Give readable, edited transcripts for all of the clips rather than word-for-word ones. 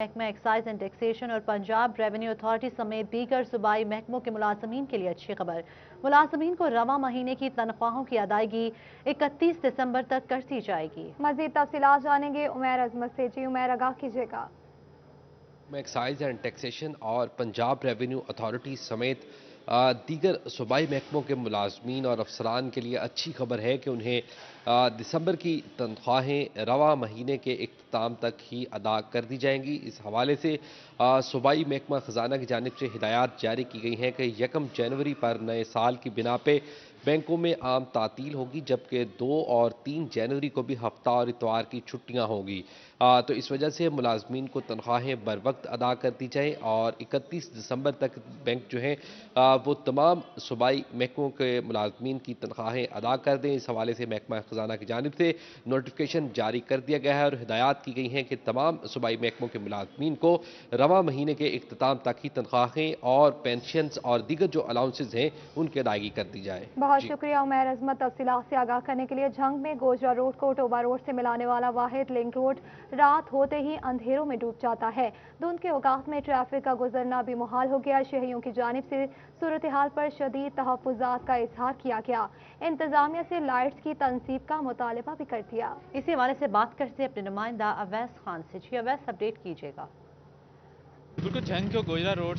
महकमा excise and taxation और Punjab revenue authority समेत दीगर सूबाई महकमों के मुलाजमीन के लिए अच्छी खबर। मुलाजमीन को रवा महीने की तनख्वाहों की अदायगी 31 दिसंबर तक कर दी जाएगी। मजीद तफसीलात जानेंगे उमैर अजमत से। जी उमैर, आगाह कीजिएगा। एक्साइज एंड टैक्सेशन और पंजाब रेवेन्यू अथॉरिटी समेत दीगर सूबाई महकमों के मुलाजमीन और अफसरान के लिए अच्छी खबर है कि उन्हें दिसंबर की तनख्वाहें रवा महीने के इख्तिताम तक ही अदा कर दी जाएंगी। इस हवाले से सूबाई महकमा ख़जाना की जानिब से हिदायत जारी की गई हैं कि 1 जनवरी पर नए साल की बिना पे बैंकों में आम तातील होगी, जबकि 2 और 3 जनवरी को भी हफ्ता और इतवार की छुट्टियां होंगी। तो इस वजह से मुलाजमीन को तनख्वाहें बर वक्त अदा कर दी जाएँ और 31 दिसंबर तक बैंक जो है वो तमाम सूबाई महकमों के मुलाजमीन की तनख्वाहें अदा कर दें। इस हवाले से महकमा ख़जाना की जानिब से नोटिफिकेशन जारी कर दिया गया है और हिदायत की गई हैं कि तमाम सूबाई महकमों के मुलाजमीन को रवा महीने के इख्तिताम तक ही तनख्वाहें और पेंशन और दीगर जो अलाउंसेज हैं उनकी अदायगी कर दी जाए। बहुत जी। शुक्रिया उमैर अजमत तफसीलात से आगाह करने के लिए। झंग में गोजरा रोड को टोबा रोड से मिलाने वाला वाहिद लिंक रोड रात होते ही अंधेरों में डूब जाता है। धुंध के औकात में ट्रैफिक का गुजरना भी मुहाल हो गया। शहरियों की जानिब से सूरत हाल पर शदीद तहफ़्फ़ुज़ात का इजहार किया गया। इंतजामिया से लाइट्स की तनसीब का मुतालबा भी कर दिया। इसी हवाले से बात करते हैं अपने नुमाइंदा अवैस खान से। जी अवैस, अपडेट कीजिएगा। बिल्कुल, झंग को गोजरा रोड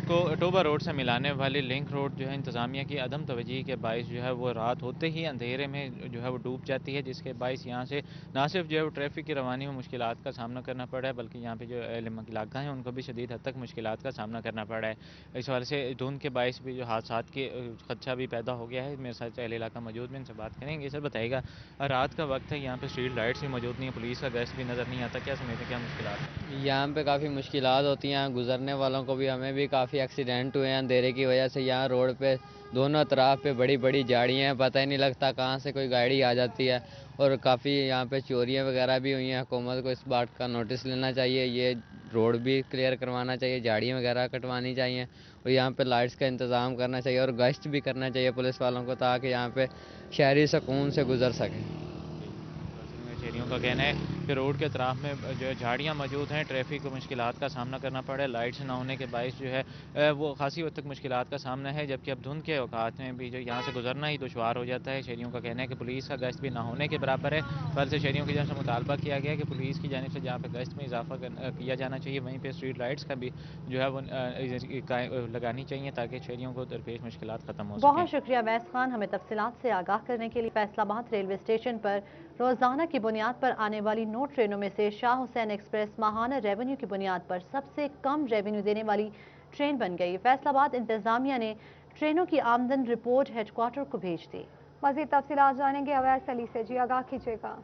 को टोबा रोड से मिलाने वाली लिंक रोड जो है इंतज़ामिया की अदम तवज्जोही के बाइस जो है वो रात होते ही अंधेरे में जो है वो डूब जाती है, जिसके बाइस यहाँ से ना सिर्फ जो है वो ट्रैफिक की रवानी में मुश्किलात का सामना करना पड़ रहा है, बल्कि यहाँ पे जो इलाका है उनको भी शदीद हद तक मुश्किलात का सामना करना पड़ रहा है। इस वजह से धुंध के बाइस भी जो हादसा के खदशा भी पैदा हो गया है। मेरे साथ अहल इलाका मौजूद में, इनसे बात करेंगे। सर बताइएगा, रात का वक्त है, यहाँ पे स्ट्रीट लाइट्स भी मौजूद नहीं है, पुलिस का गश्त भी नज़र नहीं आता, क्या समझते हैं क्या मुश्किलात है? यहाँ पे काफ़ी मुश्किलात होती हैं गुज़रने वालों को भी। हमें भी काफ़ी एक्सीडेंट हुए हैं अंधेरे की वजह से। यहाँ रोड पे दोनों तरफ पे बड़ी बड़ी झाड़ियाँ हैं, पता ही नहीं लगता कहाँ से कोई गाड़ी आ जाती है। और काफ़ी यहाँ पे चोरियाँ वगैरह भी हुई हैं। हुकूमत को इस बात का नोटिस लेना चाहिए, ये रोड भी क्लियर करवाना चाहिए, झाड़ियाँ वगैरह कटवानी चाहिए और यहाँ पे लाइट्स का इंतज़ाम करना चाहिए और गश्त भी करना चाहिए पुलिस वालों को, ताकि यहाँ पे शहरी सुकून से गुजर सकें। शहरियों का कहना है कि रोड के अतराफ में जो है झाड़ियाँ मौजूद हैं, ट्रैफिक को मुश्किलात का सामना करना पड़ा है, लाइट्स ना होने के बायस जो है वो खासी हद तक मुश्किलात का सामना है, जबकि अब धुंध के औकात में भी जो यहाँ से गुजरना ही दुशवार हो जाता है। शहरियों का कहना है कि पुलिस का गश्त भी ना होने के बराबर है। फल से शहरियों की जानिब से मुतालबा किया गया है कि पुलिस की जानिब से जहाँ पर गश्त में इजाफा किया जाना चाहिए, वहीं पर स्ट्रीट लाइट्स का भी जो है वो लगानी चाहिए, ताकि शहरियों को दरपेश मुश्किलात ख़त्म हो सकें। बहुत शुक्रिया अवैस खान, हमें तफसीलात से आगाह करने के लिए। फैसलाबाद रेलवे स्टेशन पर रोजाना की बुनियाद पर आने वाली 9 ट्रेनों में से शाह हुसैन एक्सप्रेस माहाना रेवेन्यू की बुनियाद पर सबसे कम रेवेन्यू देने वाली ट्रेन बन गई। फैसलाबाद इंतजामिया ने ट्रेनों की आमदन रिपोर्ट हेडक्वार्टर को भेज दी। मजीद तफसीलात जानेंगे अवैस अली से। जी आगाह कीजिएगा।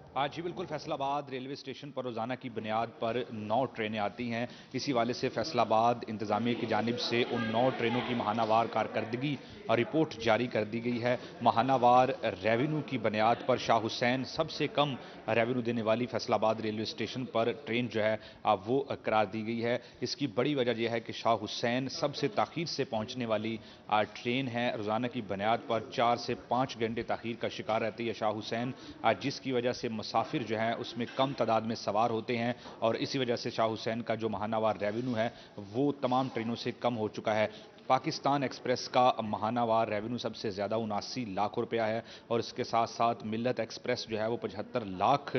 हाँ जी बिल्कुल, फैसलाबाद रेलवे स्टेशन पर रोज़ाना की बुनियाद पर 9 ट्रेनें आती हैं। इसी वाले से फैसलाबाद इंतज़ामिया की जानिब से उन 9 ट्रेनों की माहानावार कारकर्दगी और रिपोर्ट जारी कर दी गई है। माहानावार रेवेन्यू की बुनियाद पर शाह हुसैन सबसे कम रेवेन्यू देने वाली फैसलाबाद रेलवे स्टेशन पर ट्रेन जो है वो करार दी गई है। इसकी बड़ी वजह यह है कि शाह हुसैन सबसे ताख़ीर से पहुँचने वाली ट्रेन है। रोज़ाना की बुनियाद पर 4 से 5 घंटे ताख़ीर का शिकार रहती है शाह हुसैन, जिसकी वजह से मुसाफिर जो हैं उसमें कम तादाद में सवार होते हैं और इसी वजह से शाह हुसैन का जो माहानावार रेवेन्यू है वो तमाम ट्रेनों से कम हो चुका है। पाकिस्तान एक्सप्रेस का माहानावार रेवेन्यू सबसे ज़्यादा 79 लाख रुपया है और इसके साथ साथ मिल्लत एक्सप्रेस जो है वो 75 लाख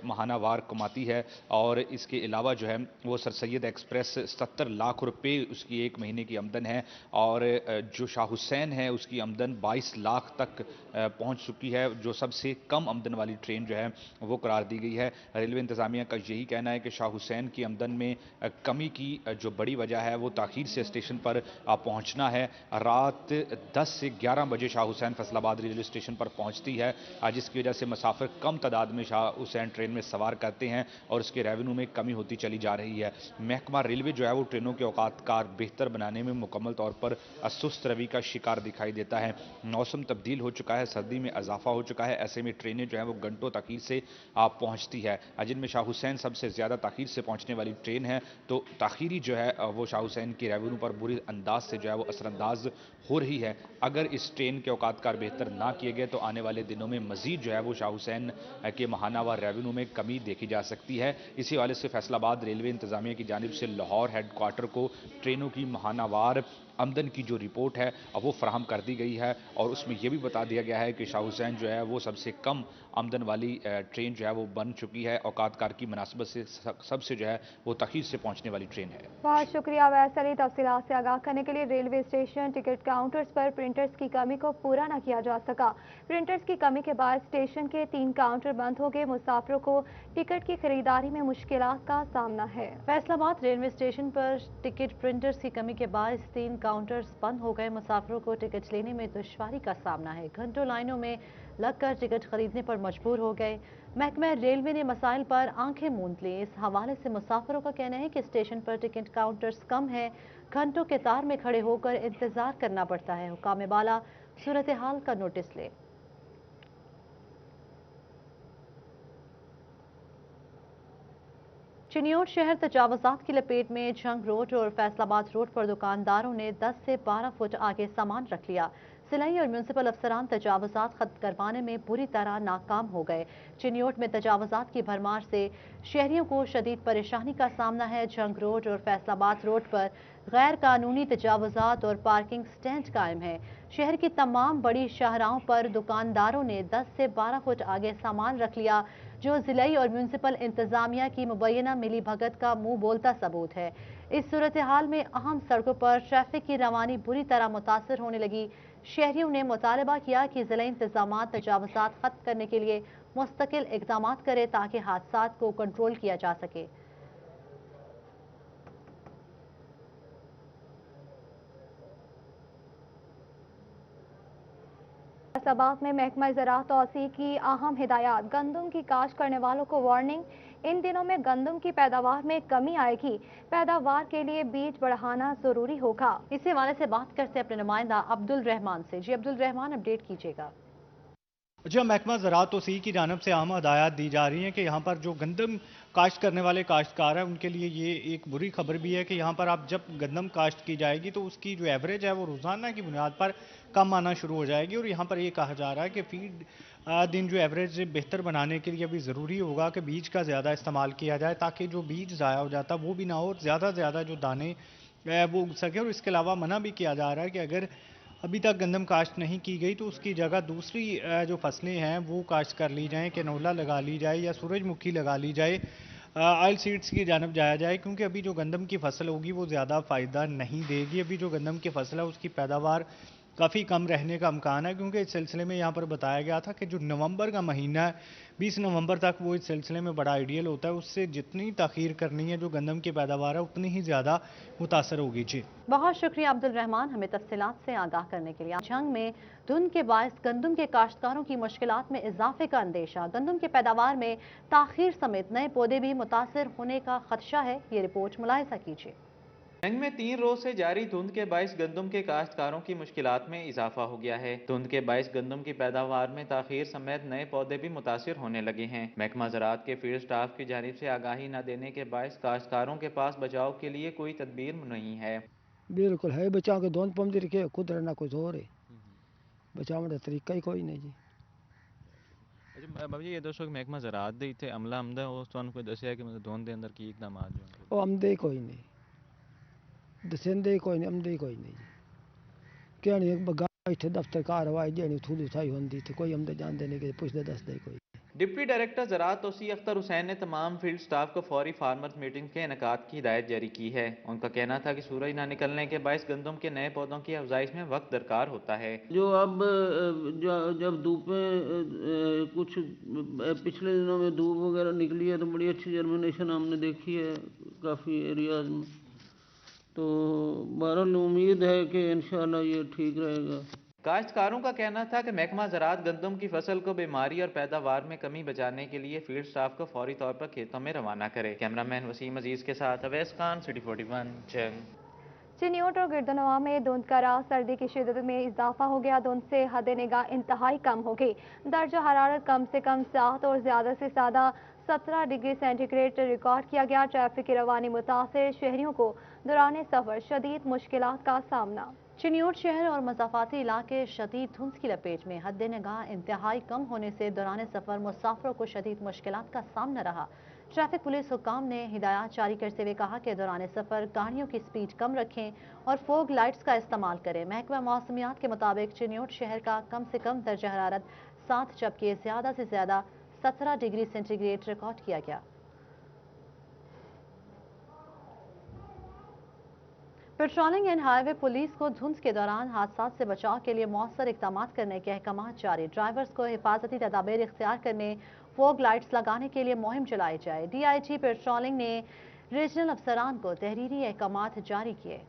माहानावार कमाती है और इसके अलावा जो है वो सर सैयद एक्सप्रेस 70 लाख रुपये उसकी एक महीने की आमदन है और जो शाह हुसैन है उसकी आमदन 22 लाख तक पहुंच चुकी है, जो सबसे कम आमदन वाली ट्रेन जो है वो करार दी गई है। रेलवे इंतज़ामिया का यही कहना है कि शाह हुसैन की आमदन में कमी की जो बड़ी वजह है वो ताख़ीर से स्टेशन पर पहुंचना है। रात 10 से 11 बजे शाह हुसैन फैसलाबाद रेलवे स्टेशन पर पहुंचती है, जिसकी वजह से मुसाफिर कम तादाद में शाह हुसैन ट्रेन में सवार करते हैं और उसके रेवेन्यू में कमी होती चली जा रही है। महकमा रेलवे जो है वो ट्रेनों के औकात कार बेहतर बनाने में मुकम्मल तौर पर सुस्त रवि का शिकार दिखाई देता है। मौसम तब्दील हो चुका है, सर्दी में इजाफा हो चुका है, ऐसे में ट्रेनें जो है वो घंटों ताख़ीर से पहुंचती है। जिनमें शाह हुसैन सबसे ज़्यादा ताख़ीर से पहुंचने वाली ट्रेन है, तो ताख़ीरी जो है वो शाह हुसैन के रेवेन्यू पर बुरी अंदाज से से जो है वो असरअंदाज हो रही है। अगर इस ट्रेन के औकातकार बेहतर ना किए गए तो आने वाले दिनों में मजीद जो है वो शाह हुसैन के माहानावार रेवेन्यू में कमी देखी जा सकती है। इसी हवाले से फैसलाबाद रेलवे इंतजामिया की जानिब से लाहौर हेडक्वार्टर को ट्रेनों की माहानावार आमदन की जो रिपोर्ट है अब वो फराहम कर दी गई है और उसमें यह भी बता दिया गया है कि शाह हुसैन जो है वो सबसे कम आमदन वाली ट्रेन जो है वो बन चुकी है। औकातकार की मुनासिबत से सबसे जो है वो तखीर से पहुंचने वाली ट्रेन है। बहुत शुक्रिया वैस अली, तफसीलात से आगाह करने के लिए। रेलवे स्टेशन टिकट काउंटर्स पर प्रिंटर्स की कमी को पूरा न किया जा सका। प्रिंटर्स की कमी के बाद स्टेशन के 3 काउंटर बंद हो गए। मुसाफिरों को टिकट की खरीदारी में मुश्किलात का सामना है। फैसलाबाद रेलवे स्टेशन पर टिकट प्रिंटर्स की कमी के बाद 3 काउंटर्स बंद हो गए। मुसाफिरों को टिकट लेने में दुश्वारी का सामना है। घंटों लाइनों में लगकर टिकट खरीदने पर मजबूर हो गए। महकमा रेलवे ने मसाइल पर आंखें मूंद ली। इस हवाले से मुसाफिरों का कहना है कि स्टेशन पर टिकट काउंटर्स कम है, घंटों के तार में खड़े होकर इंतजार करना पड़ता है। हुकाम बाला सूरत हाल का नोटिस ले। चिन्योट शहर तजावजात की लपेट में। जंग रोड और फैसलाबाद रोड पर दुकानदारों ने 10 से 12 फुट आगे सामान रख लिया। सिलाई और म्यूनसिपल अफसरान तजावजात खत्म करवाने में बुरी तरह नाकाम हो गए। चिन्योट में तजावजात की भरमार से शहरियों को शदीद परेशानी का सामना है। जंग रोड और फैसलाबाद रोड पर गैर कानूनी तजावजात और पार्किंग स्टैंड कायम है। शहर की तमाम बड़ी शाहराहों पर दुकानदारों ने 10 से 12 फुट आगे सामान रख लिया, जो जिलाई और म्यूनसिपल इंतजामिया की मुबैना मिली भगत का मुंह बोलता सबूत है। इस सूरत हाल में अहम सड़कों पर ट्रैफिक की रवानी बुरी तरह मुतासर होने लगी। शहरियों ने मुतालबा किया कि जिला इंतजाम तजावजात खत्म करने के लिए मुस्तकिल इकदाम करे ताकि हादसा को कंट्रोल किया जा सके। फैसलाबाद में महकमा ज़राअत तौसीअ की अहम हिदायत। गंदम की काश्त करने वालों को वार्निंग। इन दिनों में गंदम की पैदावार में कमी आएगी। पैदावार के लिए बीज बढ़ाना जरूरी होगा। इसी हवाले से बात करते हैं अपने नुमाइंदा अब्दुल रहमान से। जी अब्दुल रहमान, अपडेट कीजिएगा। जी, महकमा ज़राअत तौसीअ की जानिब से अहम हदायत दी जा रही हैं कि यहाँ पर जो गंदम काश्त करने वाले काश्तकार हैं उनके लिए ये एक बुरी खबर भी है कि यहाँ पर आप जब गंदम काश्त की जाएगी तो उसकी जो एवरेज है वो रोज़ाना की बुनियाद पर कम आना शुरू हो जाएगी। और यहाँ पर ये कहा जा रहा है कि फीड दिन जो एवरेज बेहतर बनाने के लिए अभी ज़रूरी होगा कि बीज का ज़्यादा इस्तेमाल किया जाए ताकि जो बीज ज़ाया हो जाता वो भी ना हो और ज़्यादा से ज़्यादा जो दाने वो उग सके। और इसके अलावा मना भी किया जा रहा है कि अगर अभी तक गंदम काश्त नहीं की गई तो उसकी जगह दूसरी जो फसलें हैं वो काश्त कर ली जाएं, कैनोला लगा ली जाए या सूरजमुखी लगा ली जाए, ऑयल सीड्स की जानब जाया जाए, क्योंकि अभी जो गंदम की फसल होगी वो ज़्यादा फ़ायदा नहीं देगी। अभी जो गंदम की फसल है उसकी पैदावार काफ़ी कम रहने का इम्कान है, क्योंकि इस सिलसिले में यहाँ पर बताया गया था कि जो नवंबर का महीना है 20 नवंबर तक वो इस सिलसिले में बड़ा आइडियल होता है। उससे जितनी ताख़ीर करनी है जो गंदम की पैदावार है उतनी ही ज़्यादा मुतासर होगी। जी बहुत शुक्रिया अब्दुल रहमान, हमें तफसीलात से आगाह करने के लिए। जंग में धुंध के बायस गंदम के काश्तकारों की मुश्किलात में इजाफे का अंदेशा। गंदम की पैदावार में ताख़ीर समेत नए पौधे भी मुतासर होने का खदशा है। ये रिपोर्ट मुलाहिजा कीजिए। जंग में 3 रोज से जारी धुंध के बाइस गंदम के काश्तकारों की मुश्किलात में इजाफा हो गया है। धुंध के बाइस गंदम की पैदावार में ताखीर समेत नए पौधे भी मुतासिर होने लगे हैं। महकमा ज़राअत के फील्ड स्टाफ की जानिब से आगाही न देने के बाइस काश्तकारों के पास बचाव के लिए कोई तदबीर नहीं है। बिल्कुल है बचाव के दोन पम रखे खुद रहना कुछ और है, बचाव का तरीका ही कोई नहीं जी। अच्छा बाबू जी, ये दोस्तों महकमा ज़राअत दे इतने अमला आमदा उस कोई दसिया कि मतलब धुंध के अंदर की इकदाम वो आमदे कोई नहीं दसेंदे कोई नहीं आमदे कोई नहीं क्या नहीं बगा इतने दफ्तर कार्रवाई देनी थोड़ी थाई होंगी तो कोई आमदे जानते नहीं कि पुछते दसते कोई। डिप्टी डायरेक्टर ज़राअत तौसीअ अख्तर हुसैन ने तमाम फील्ड स्टाफ को फौरी फार्मर्स मीटिंग के इनेकाद की हिदायत जारी की है। उनका कहना था कि सूरज ना निकलने के बायस गंदम के नए पौधों की अफजाइश में वक्त दरकार होता है। जो अब जब धूपें कुछ पिछले दिनों में धूप वगैरह निकली है तो बड़ी अच्छी जर्मिनेशन हमने देखी है काफ़ी एरियाज में, तो बहरहाल उम्मीद है कि इंशाल्लाह ये ठीक रहेगा। काश्तकारों का कहना था कि महकमा ज़राअत गंदम की फसल को बीमारी और पैदावार में कमी बचाने के लिए फील्ड स्टाफ को फौरी तौर पर खेतों में रवाना करे। कैमरामैन वसीम अजीज के साथ अवैस खान, सिटी 41 जंग। चिन्योट और गिरदनवा में धुंध का राज, सर्दी की शिदत में इजाफा हो गया। धुंध से हद निगाह इंतहाई कम हो गई। दर्जा हरारत कम से कम 7 और ज़्यादा से ज़्यादा 17 डिग्री सेंटीग्रेड रिकॉर्ड किया गया। ट्रैफिक की रवानी मुतासिर, शहरियों को दौरान सफर शदीद मुश्किलात का सामना। चिन्योट शहर और मज़ाफ़ाती इलाके शदीद धुंध की लपेट में। हद निगाह इंतहाई कम होने से दौरान सफ़र मुसाफिरों को शदीद मुश्किलात का सामना रहा। ट्रैफिक पुलिस हुक्काम ने हिदायत जारी करते हुए कहा कि दौरान सफ़र गाड़ियों की स्पीड कम रखें और फोग लाइट्स का इस्तेमाल करें। महकमा मौसमियात के मुताबिक चिन्योट शहर का कम से कम दर्जा हरारत 7 जबकि ज़्यादा से ज़्यादा 17 डिग्री सेंटीग्रेड रिकॉर्ड किया गया। पेट्रोलिंग एंड हाईवे पुलिस को धुंध के दौरान हादसा से बचाव के लिए मौसर इकदाम करने के अहकाम जारी। ड्राइवर्स को हिफाजती तदाबीर इख्तियार करने, फोग लाइट्स लगाने के लिए मुहिम चलाई जाए। DIG पेट्रोलिंग ने रीजनल अफसरान को तहरीरी अहकाम जारी किए।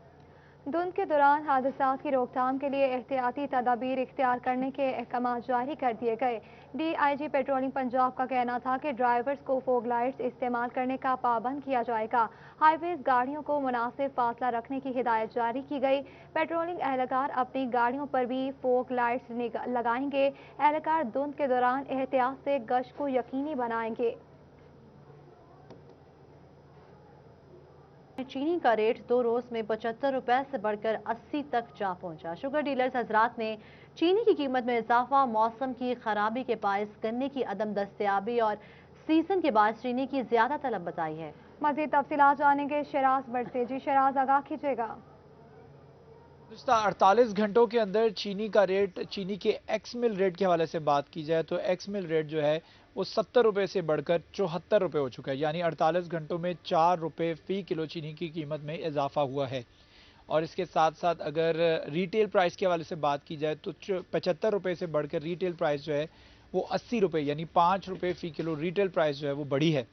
धुंध के दौरान हादसात की रोकथाम के लिए एहतियाती तदाबीर इख्तियार करने के अहकाम जारी कर दिए गए। DIG पेट्रोलिंग पंजाब का कहना था कि ड्राइवर्स को फोग लाइट्स इस्तेमाल करने का पाबंद किया जाएगा। हाईवेज गाड़ियों को मुनासिब फासला रखने की हिदायत जारी की गई। पेट्रोलिंग एहलकार अपनी गाड़ियों पर भी फोग लाइट्स लगाएंगे। एहलकार धुंध के दौरान एहतियात से गश्त को यकीनी बनाएंगे। चीनी का रेट 2 रोज में 75 रुपए से बढ़कर 80 तक जा पहुंचा। शुगर डीलर्स हजरात ने चीनी की कीमत में इजाफा, मौसम की खराबी के बायस गन्ने की अदम दस्तयाबी और सीजन के बाद चीनी की ज्यादा तलब बताई है। मजीद तफसीलात जानेंगे शराज बट से। जी शराज, आगाह कीजिएगा। 48 घंटों के अंदर चीनी का रेट, चीनी के एक्स मिल रेट के हवाले से बात की जाए तो एक्स मिल रेट जो है वो 70 रुपये से बढ़कर 74 रुपये हो चुका है। यानी 48 घंटों में 4 रुपये फी किलो चीनी की कीमत में इजाफा हुआ है। और इसके साथ साथ अगर रिटेल प्राइस के हवाले से बात की जाए तो 75 रुपये से बढ़कर रिटेल प्राइस जो है वो 80 रुपये यानी 5 रुपये फी किलो रिटेल प्राइस जो है वो बढ़ी है।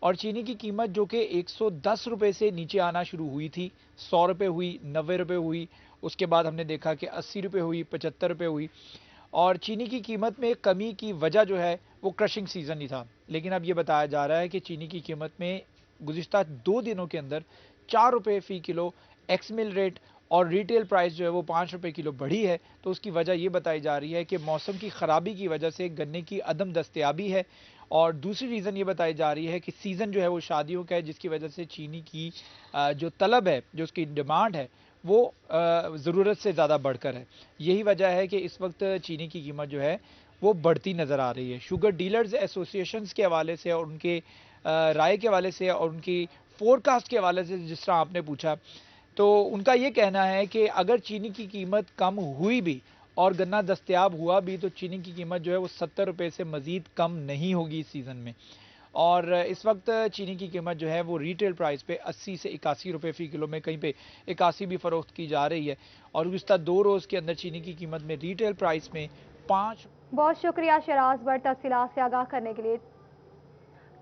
और चीनी की कीमत जो कि 110 रुपये से नीचे आना शुरू हुई थी, 100 रुपये हुई, 90 रुपये हुई, उसके बाद हमने देखा कि 80 रुपये हुई, 75 रुपये हुई। और चीनी की कीमत में कमी की वजह जो है वो क्रशिंग सीजन ही था। लेकिन अब ये बताया जा रहा है कि चीनी की कीमत में गुज़िश्ता 2 दिनों के अंदर 4 रुपये फी किलो एक्स मिल रेट और रिटेल प्राइस जो है वो 5 रुपये किलो बढ़ी है। तो उसकी वजह ये बताई जा रही है कि मौसम की ख़राबी की वजह से गन्ने की अदम दस्तयाबी है। और दूसरी रीज़न ये बताई जा रही है कि सीज़न जो है वो शादियों का है, जिसकी वजह से चीनी की जो तलब है, जो उसकी डिमांड है वो ज़रूरत से ज़्यादा बढ़कर है। यही वजह है कि इस वक्त चीनी की कीमत जो है वो बढ़ती नज़र आ रही है। शुगर डीलर्स एसोसिएशंस के हवाले से और उनके राय के हवाले से और उनकी फोरकास्ट के हवाले से जिस तरह आपने पूछा, तो उनका ये कहना है कि अगर चीनी की कीमत कम हुई भी और गन्ना दस्तयाब हुआ भी तो चीनी की कीमत जो है वो 70 रुपये से मज़ीद कम नहीं होगी इस सीज़न में। और इस वक्त चीनी की कीमत जो है वो रिटेल प्राइस पे 80 से 81 रुपये फी किलो में, कहीं पे 81 भी फ़रोख्त की जा रही है। और गुज़िश्ता 2 रोज़ के अंदर चीनी की कीमत में रिटेल प्राइस में 5। बहुत शुक्रिया शराज बट तफसीलात से आगाह करने के लिए।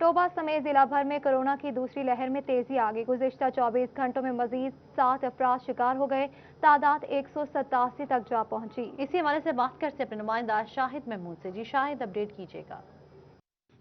टोबा समेत जिला भर में कोरोना की दूसरी लहर में तेजी आ गई। गुज़िश्ता 24 घंटों में मजीद 7 अफराद शिकार हो गए। तादाद 187 तक जा पहुंची। इसी हवाले से बात करते अपने नुमाइंदा शाहिद महमूद से। जी शाहिद, अपडेट कीजिएगा।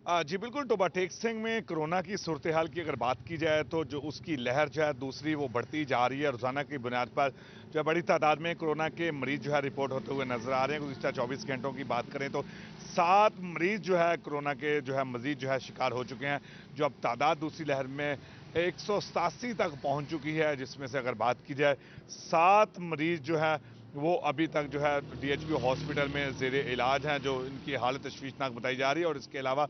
जी बिल्कुल, टोबा टेक सिंह में कोरोना की सूरत हाल की अगर बात की जाए तो जो उसकी लहर जो है दूसरी वो बढ़ती जा रही है। रोजाना की बुनियाद पर जो है बड़ी तादाद में कोरोना के मरीज जो है रिपोर्ट होते हुए नजर आ रहे हैं। गुज़िश्ता 24 घंटों की बात करें तो 7 मरीज जो है कोरोना के जो है मजीद जो है शिकार हो चुके हैं, जो अब तादाद दूसरी लहर में 187 तक पहुंच चुकी है। जिसमें से अगर बात की जाए 7 मरीज जो है वो अभी तक जो है DHP हॉस्पिटल में ज़ेरे इलाज हैं, जो इनकी हालत तशवीशनाक बताई जा रही है। और इसके अलावा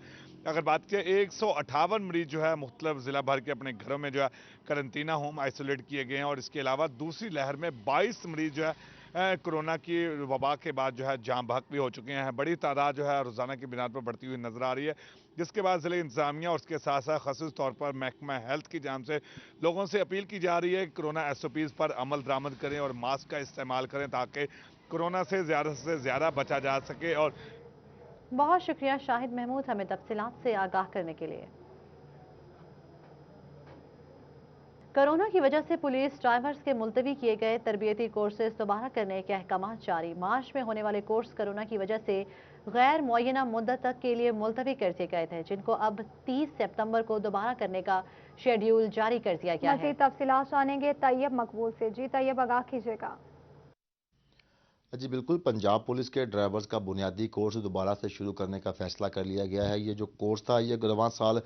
अगर बात करें 158 मरीज जो है मुख्तलिफ ज़िला भर के अपने घरों में जो है करंतना होम आइसोलेट किए गए हैं। और इसके अलावा दूसरी लहर में 22 मरीज जो है कोरोना की वबा के बाद जो है जाँ बहक भी हो चुके हैं। बड़ी तादाद जो है रोज़ाना की बुनियाद पर बढ़ती हुई नजर आ रही है, जिसके बाद ज़िले इंतजामिया और उसके साथ साथ ख़ास तौर पर महकमा हेल्थ की जानिब से लोगों से अपील की जा रही है कि कोरोना SOPs पर अमल दरामद करें और मास्क का इस्तेमाल करें ताकि कोरोना से ज़्यादा बचा जा सके। और बहुत शुक्रिया शाहिद महमूद हमें तफसीलात से आगाह करने के लिए। कोरोना की वजह से पुलिस ड्राइवर्स के मुलतवी किए गए तरबियती कोर्सेज दोबारा करने के अहकाम जारी। मार्च में होने वाले कोर्स कोरोना की वजह से गैर मुअय्यना मुद्दत तक के लिए मुलतवी कर दिए गए थे, जिनको अब 30 सितंबर को दोबारा करने का शेड्यूल जारी कर दिया गया है। मज़ीद तफसीलात जानेंगे तैयब मकबूल से। जी तैयब, आगाह कीजिएगा। जी बिल्कुल, पंजाब पुलिस के ड्राइवर्स का बुनियादी कोर्स दोबारा से शुरू करने का फैसला कर लिया गया है। ये जो कोर्स था ये गुज़श्ता साल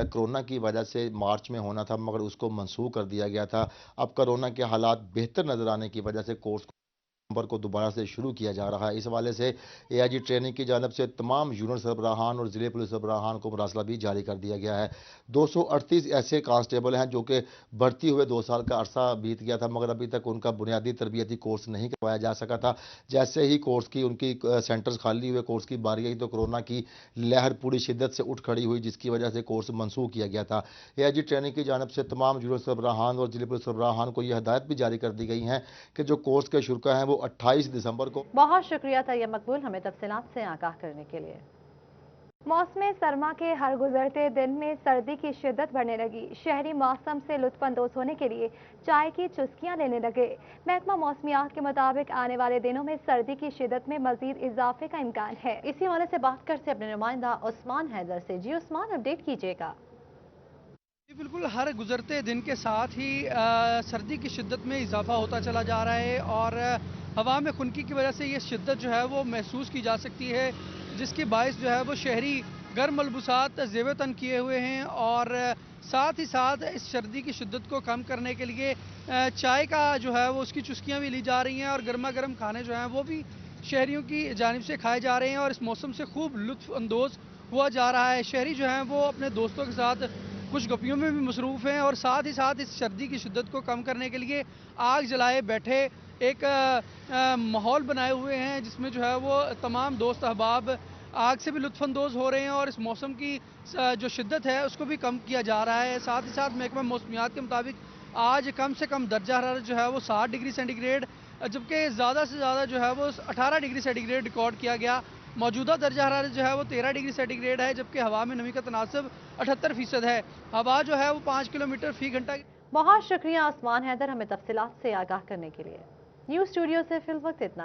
कोरोना की वजह से मार्च में होना था, मगर उसको मनसूख कर दिया गया था। अब कोरोना के हालात बेहतर नज़र आने की वजह से कोर्स नवंबर को दोबारा से शुरू किया जा रहा है। इस हवाले से एआईजी ट्रेनिंग की जानिब से तमाम यूनिट सरबराहान और ज़िले पुलिस सरबराहान को मरासला भी जारी कर दिया गया है। 238 ऐसे कांस्टेबल हैं जो कि भर्ती हुए 2 साल का अरसा बीत गया था, मगर अभी तक उनका बुनियादी तरबियती कोर्स नहीं करवाया जा सका था। जैसे ही कोर्स की उनकी सेंटर्स खाली हुए, कोर्स की बारी आई तो कोरोना की लहर पूरी शिद्दत से उठ खड़ी हुई, जिसकी वजह से कोर्स मनसूख किया गया था। एआईजी ट्रेनिंग की जानिब से तमाम यूनिट सरबराहान और ज़िले पुलिस सरबराहान को यह हदायत भी जारी कर दी गई हैं कि जो कोर्स के शुरा हैं वो 28 दिसंबर को। बहुत शुक्रिया तैयब मकबूल, हमें तफसीलात से आगाह करने के लिए। मौसम सरमा के हर गुजरते दिन में सर्दी की शिद्दत बढ़ने लगी। शहरी मौसम से लुत्फानंदोज होने के लिए चाय की चुस्कियां लेने लगे। महकमा मौसमियात के मुताबिक आने वाले दिनों में सर्दी की शिद्दत में मजीद इजाफे का इम्कान है। इसी हवाले से बात करते अपने नुमाइंदा उस्मान हैदर से। जी उस्मान, अपडेट कीजिएगा। बिल्कुल, हर गुजरते दिन के साथ ही सर्दी की शिद्दत में इजाफा होता चला जा रहा है और हवा में खुनकी की वजह से ये शिद्दत जो है वो महसूस की जा सकती है, जिसके बायस जो है वो शहरी गर्म मलबूसात ज़ेब तन किए हुए हैं और साथ ही साथ इस सर्दी की शिद्दत को कम करने के लिए चाय का जो है वो उसकी चुस्कियाँ भी ली जा रही हैं और गर्मा गर्म खाने जो हैं वो भी शहरियों की जानिब से खाए जा रहे हैं और इस मौसम से खूब लुत्फ़ अंदोज़ हुआ जा रहा है। शहरी जो हैं वो अपने दोस्तों के साथ कुछ गपियों में भी मसरूफ़ हैं और साथ ही साथ इस सर्दी की शिद्दत को कम करने के लिए आग जलाए बैठे एक माहौल बनाए हुए हैं, जिसमें जो है वो तमाम दोस्त अहबाब आग से भी लुत्फ़अंदोज़ हो रहे हैं और इस मौसम की जो शिद्दत है उसको भी कम किया जा रहा है। साथ ही साथ महकमा मौसमियात के मुताबिक आज कम से कम दर्जा हरारत जो है वो 60 डिग्री सेंटीग्रेड, जबकि ज़्यादा से ज़्यादा जो है वो 18 डिग्री सेंटीग्रेड रिकॉर्ड किया गया। मौजूदा दर्जा हरारत जो है वो 13 डिग्री सेंटीग्रेड है, जबकि हवा में नमी का तनासब 78% है। हवा जो है वो 5 किलोमीटर फी घंटा। बहुत शुक्रिया उस्मान हैदर, हमें तफसीलात से आगाह करने के लिए। न्यूज़ स्टूडियो से फिल वक्त इतना है।